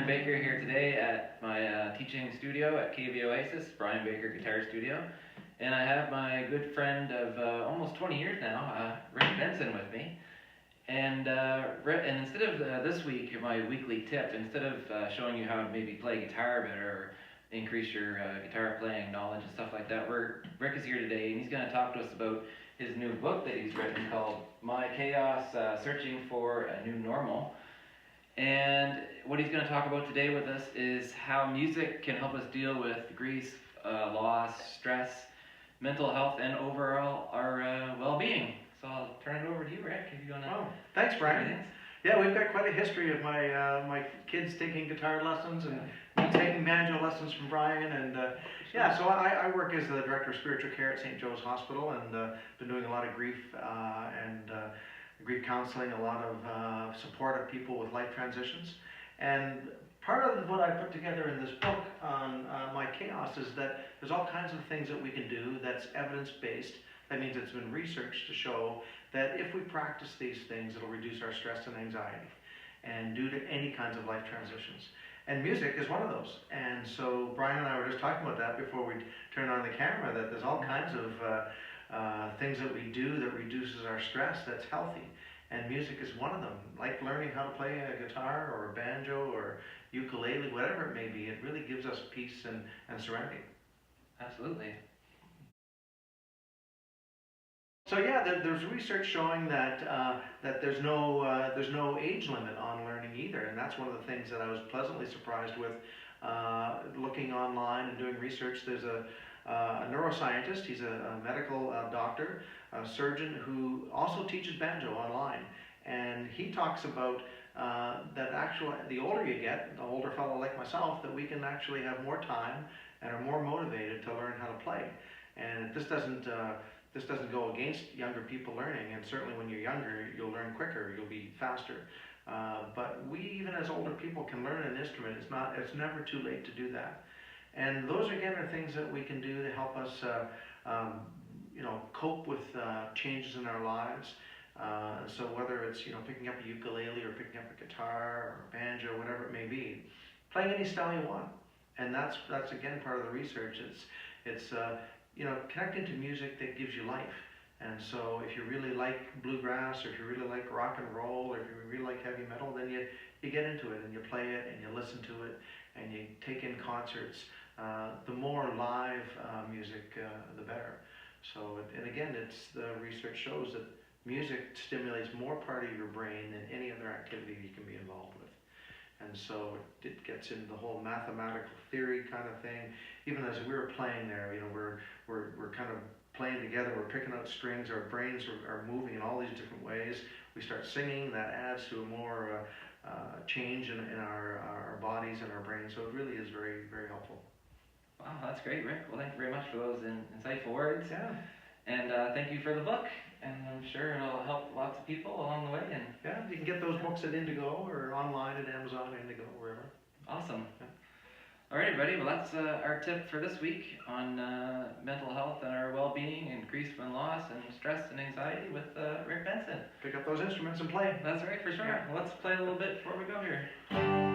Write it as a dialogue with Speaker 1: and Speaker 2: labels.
Speaker 1: Baker here today at my teaching studio at KV Oasis, Brian Baker Guitar Studio. And I have my good friend of almost 20 years now, Rick Benson, with me. And instead of this week, my weekly tip, instead of showing you how to maybe play guitar better or increase your guitar playing knowledge and stuff like that, Rick is here today and he's going to talk to us about his new book that he's written called My Chaos, Searching for a New Normal. And what he's going to talk about today with us is how music can help us deal with grief, loss, stress, mental health, and overall our well-being. So I'll turn it over to you, Rick, if you want to.
Speaker 2: Oh, thanks, Brian. Yeah, we've got quite a history of my kids taking guitar lessons and me taking banjo lessons from Brian. And yeah, so I work as the director of spiritual care at St. Joe's Hospital, and been doing a lot of grief and grief counseling, a lot of support of people with life transitions. And part of what I put together in this book on My Chaos is that there's all kinds of things that we can do that's evidence-based. That means it's been researched to show that if we practice these things, it'll reduce our stress and anxiety and due to any kinds of life transitions. And music is one of those. And so Brian and I were just talking about that before we turned on the camera, that there's all kinds of things that we do that reduces our stress that's healthy. And music is one of them. Like learning how to play a guitar or a banjo or ukulele, whatever it may be, it really gives us peace and serenity.
Speaker 1: Absolutely.
Speaker 2: So yeah, there's research showing that that there's no age limit on learning either, and that's one of the things that I was pleasantly surprised with looking online and doing research. There's a neuroscientist, he's a medical doctor, a surgeon who also teaches banjo online, and he talks about that actually the older you get, the older fellow like myself, that we can actually have more time and are more motivated to learn how to play. And this doesn't go against younger people learning, and certainly when you're younger, you'll learn quicker, you'll be faster. But we, even as older people, can learn an instrument. It's never too late to do that. And those, again, are things that we can do to help us cope with changes in our lives. So whether it's picking up a ukulele or picking up a guitar or a banjo, whatever it may be, playing any style you want. And that's again part of the research. It's connecting to music that gives you life. And so if you really like bluegrass, or if you really like rock and roll, or if you really like heavy metal, then you get into it and you play it and you listen to it and you take in concerts. The more live music, the better. So, and again, the research shows that music stimulates more part of your brain than any other activity you can be involved with. And so it gets into the whole mathematical theory kind of thing. Even as we were playing there, we're kind of playing together, we're picking out strings, our brains are moving in all these different ways. We start singing, that adds to a more change in our bodies and our brains. So it really is very, very helpful.
Speaker 1: Wow, that's great, Rick. Well, thank you very much for those insightful words.
Speaker 2: Yeah.
Speaker 1: And thank you for the book. And I'm sure it'll help lots of people along the way. And
Speaker 2: yeah, you can get those books at Indigo or online at Amazon, Indigo, wherever.
Speaker 1: Awesome. Yeah. All right, everybody. Well, that's our tip for this week on mental health and our well-being and grief and loss and stress and anxiety with Rick Benson.
Speaker 2: Pick up those instruments and play.
Speaker 1: That's right, for sure. Yeah. Well, let's play a little bit before we go here.